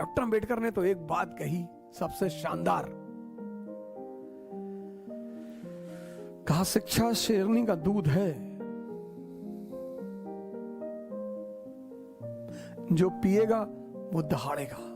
Doctor Ambedkar ने तो एक बात कही सबसे शानदार, कहा शिक्षा शेरनी का दूध है, जो पिएगा वो दहाड़ेगा।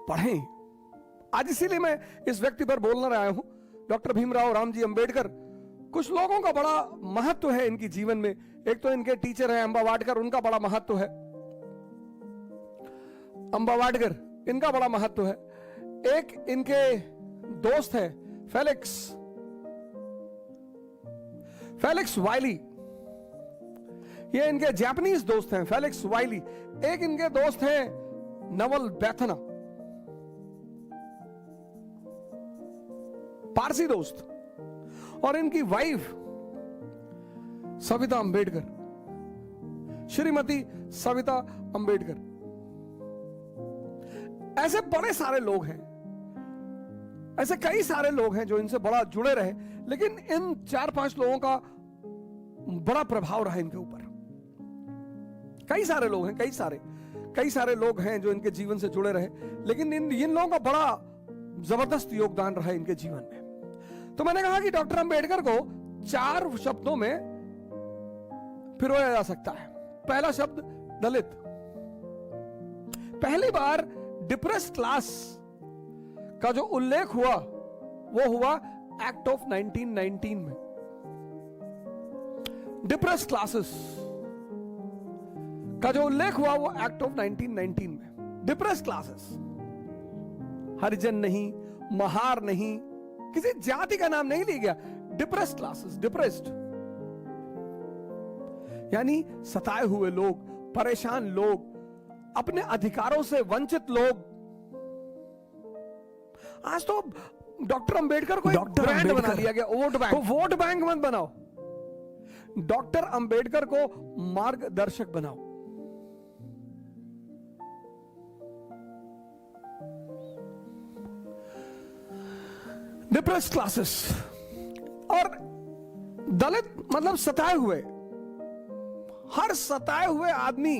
पढ़ें। आज इसीलिए मैं इस व्यक्ति पर बोलना रहा हूं, डॉक्टर भीमराव रामजी अंबेडकर। कुछ लोगों का बड़ा महत्व है इनकी जीवन में। एक तो इनके टीचर हैं अंबा वाडकर, उनका बड़ा महत्व है। अंबा वाडकर इनका बड़ा महत्व है। एक इनके दोस्त है फेलिक्स वाइली, ये इनके जापानीज दोस्त हैं, फेलिक्स वाइली। एक इनके दोस्त हैं नवल बैथना, पारसी दोस्त, और इनकी वाइफ सविता अंबेडकर, श्रीमती सविता अंबेडकर। ऐसे बड़े सारे लोग हैं, ऐसे कई सारे लोग हैं जो इनसे बड़ा जुड़े रहे, लेकिन इन 4-5 लोगों का बड़ा प्रभाव रहा इनके ऊपर। कई सारे लोग हैं, कई सारे लोग हैं जो इनके जीवन से जुड़े रहे, लेकिन इन लोगों का बड़ा जबरदस्त योगदान रहा इनके जीवन में। तो मैंने कहा कि डॉक्टर अंबेडकर को 4 शब्दों में पिरोया जा सकता है। पहला शब्द दलित। पहली बार डिप्रेस्ड क्लास का जो उल्लेख हुआ वो हुआ एक्ट ऑफ 1919 में। डिप्रेस्ड क्लासेस का जो उल्लेख हुआ वो एक्ट ऑफ 1919 में। डिप्रेस्ड क्लासेस, हरिजन नहीं, महार नहीं, किसी जाति का नाम नहीं लिया गया। डिप्रेस्ड क्लासेस, डिप्रेस्ड यानी सताए हुए लोग, परेशान लोग, अपने अधिकारों से वंचित लोग। आज तो डॉक्टर अंबेडकर को एक ब्रांड बना लिया गया, वोट बैंक। तो वोट बैंक मत बनाओ, डॉक्टर अंबेडकर को मार्गदर्शक बनाओ। डिप्रेस्ड क्लासेस और दलित मतलब सताए हुए। हर सताए हुए आदमी,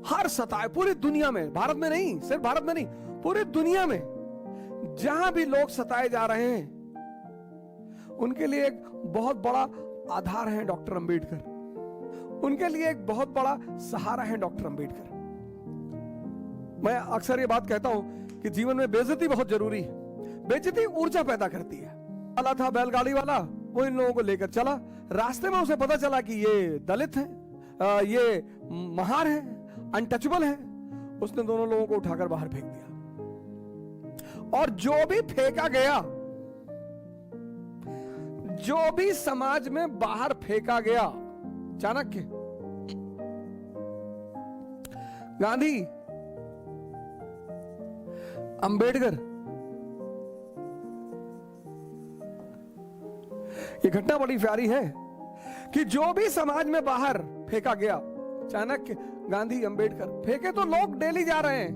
हर सताए पूरी दुनिया में, भारत में नहीं, सिर्फ भारत में नहीं, पूरी दुनिया में जहां भी लोग सताए जा रहे हैं उनके लिए एक बहुत बड़ा आधार है डॉक्टर अंबेडकर। उनके लिए एक बहुत बड़ा सहारा है डॉक्टर अंबेडकर। मैं अक्सर ये बात कहता हूं कि जीवन में बेइज्जती बहुत जरूरी है। बेइज्जती ऊर्जा पैदा करती है। वाला था बैलगाड़ी वाला, वो इन लोगों को लेकर चला, रास्ते में उसे पता चला कि ये दलित है, ये महार है, अनटचेबल है। उसने दोनों लोगों को उठाकर बाहर फेंक दिया। और जो भी फेंका गया, जो भी समाज में बाहर फेंका गया, चाणक्य, गांधी, अंबेडकर, ये घटना बड़ी प्यारी है कि जो भी समाज में बाहर फेंका गया, चाणक्य, गांधी, अंबेडकर, फेंके तो लोग डेली जा रहे हैं।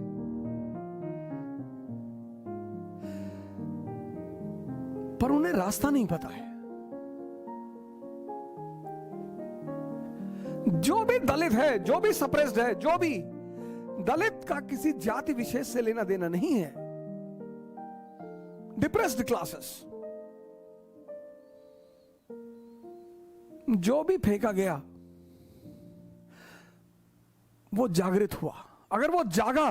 पर उन्हें रास्ता नहीं पता है। जो भी दलित है, जो भी सप्रेस्ड है, जो भी दलित का किसी जाति विशेष से लेना देना नहीं है। डिप्रेस्ड क्लासेस, जो भी फेंका गया वो जागृत हुआ। अगर वो जागा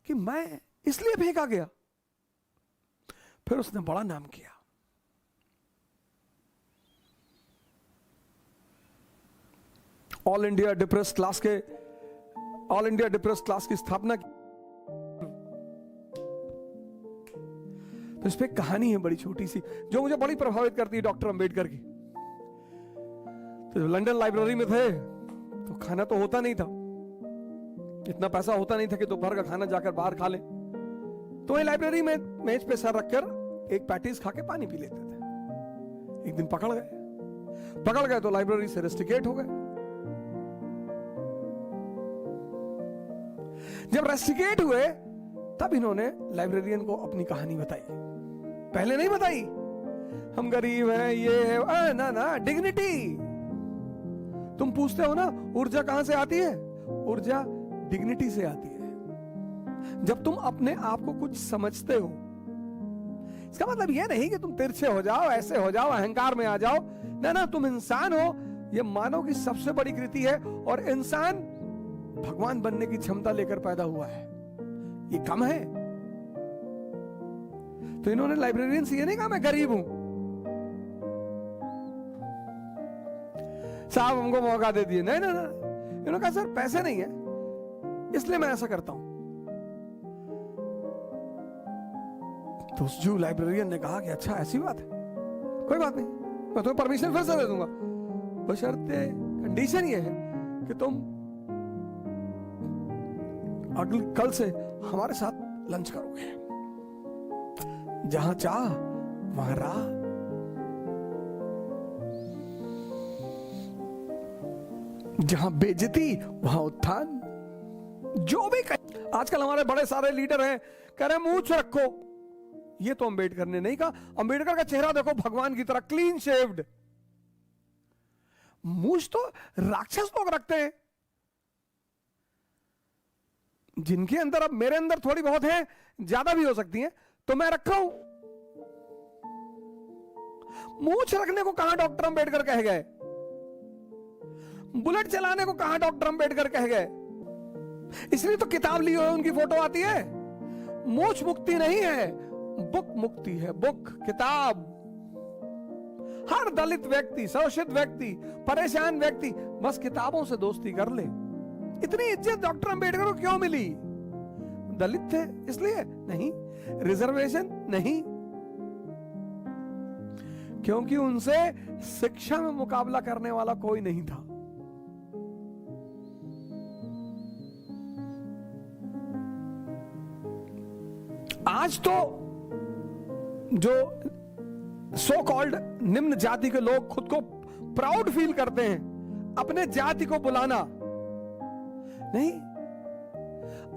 कि मैं इसलिए फेंका गया, फिर उसने बड़ा नाम किया। ऑल इंडिया डिप्रेस्ड क्लास की स्थापना की। तो इस पे कहानी है बड़ी छोटी सी जो मुझे बड़ी प्रभावित करती है डॉक्टर अंबेडकर की। तो लंदन लाइब्रेरी में थे तो खाना तो होता नहीं था, इतना पैसा होता नहीं था कि दोपहर का खाना जाकर बाहर खा ले। तो वही लाइब्रेरी में मेज पे सर रखकर एक पैटीज खा के पानी पी लेते थे। एक दिन पकड़ गए तो लाइब्रेरी से रेस्टिकेट हो गए। जब रेस्टिकेट हुए तब इन्होंने लाइब्रेरियन को अपनी कहानी बताई। पहले नहीं बताई, हम गरीब हैं, ये है, ना डिग्निटी। तुम पूछते हो ना ऊर्जा कहां से आती है? ऊर्जा डिग्निटी से आती है। जब तुम अपने आप को कुछ समझते हो, इसका मतलब यह नहीं कि तुम तिरछे हो जाओ, ऐसे हो जाओ, अहंकार में आ जाओ। ना, तुम इंसान हो, यह मानव की सबसे बड़ी कृति है। और इंसान भगवान बनने की क्षमता लेकर पैदा हुआ है, ये कम है। तो इन्होंने लाइब्रेरियन से ये नहीं कहा मैं गरीब हूं, साहब हमको मौका दे दिए। नहीं, इन्होंने कहा सर पैसे नहीं है इसलिए मैं ऐसा करता हूं। तो उस जू लाइब्रेरियन ने कहा कि अच्छा ऐसी बात है, कोई बात नहीं, मैं तुम्हें परमिशन फिर से दे दूंगा, बशर्ते कंडीशन ये है कि तुम कल से हमारे साथ लंच करोगे, जहां चाह वहां राह। जहां बेइज्जती वहां उत्थान। जो भी आजकल हमारे बड़े सारे लीडर हैं कह रहे मूंछ रखो, ये तो अंबेडकर ने नहीं कहा। अंबेडकर का चेहरा देखो भगवान की तरह क्लीन शेव्ड। मूंछ तो राक्षस लोग रखते हैं, जिनके अंदर, अब मेरे अंदर थोड़ी बहुत है, ज्यादा भी हो सकती है, तो मैं रखा हूं। मूंछ रखने को कहां डॉक्टर अंबेडकर कह गए? बुलेट चलाने को कहां डॉक्टर अंबेडकर कह गए? इसलिए तो किताब ली हुई उनकी फोटो आती है। मूंछ मुक्ति नहीं है, बुक मुक्ति है, बुक, किताब। हर दलित व्यक्ति, शोषित व्यक्ति, परेशान व्यक्ति बस किताबों से दोस्ती कर ले। इतनी इज्जत डॉक्टर अंबेडकर को क्यों मिली? दलित थे इसलिए? नहीं। रिजर्वेशन? नहीं, क्योंकि उनसे शिक्षा में मुकाबला करने वाला कोई नहीं था। आज तो जो सो कॉल्ड निम्न जाति के लोग खुद को प्राउड फील करते हैं अपने जाति को बुलाना। नहीं,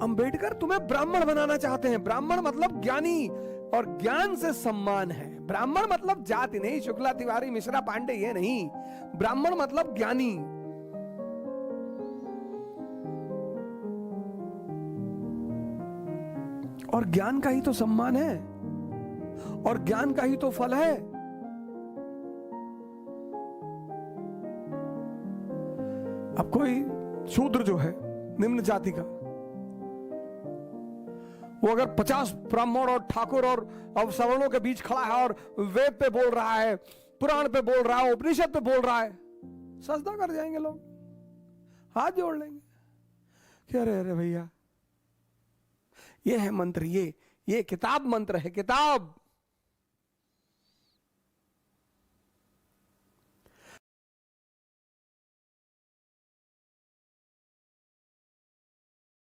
अंबेडकर तुम्हें ब्राह्मण बनाना चाहते हैं। ब्राह्मण मतलब ज्ञानी, और ज्ञान से सम्मान है। ब्राह्मण मतलब जाति नहीं, शुक्ला, तिवारी, मिश्रा, पांडे, ये नहीं। ब्राह्मण मतलब ज्ञानी। और ज्ञान का ही तो सम्मान है, और ज्ञान का ही तो फल है। अब कोई शूद्र जो है निम्न जाति का, वो अगर 50 ब्राह्मण और ठाकुर और सवर्णों के बीच खड़ा है और वेद पे बोल रहा है, पुराण पे बोल रहा है, उपनिषद पे बोल रहा है, सजदा कर जाएंगे लोग, हाथ जोड़ लेंगे कि अरे अरे भैया, ये है मंत्र, ये किताब मंत्र है, किताब।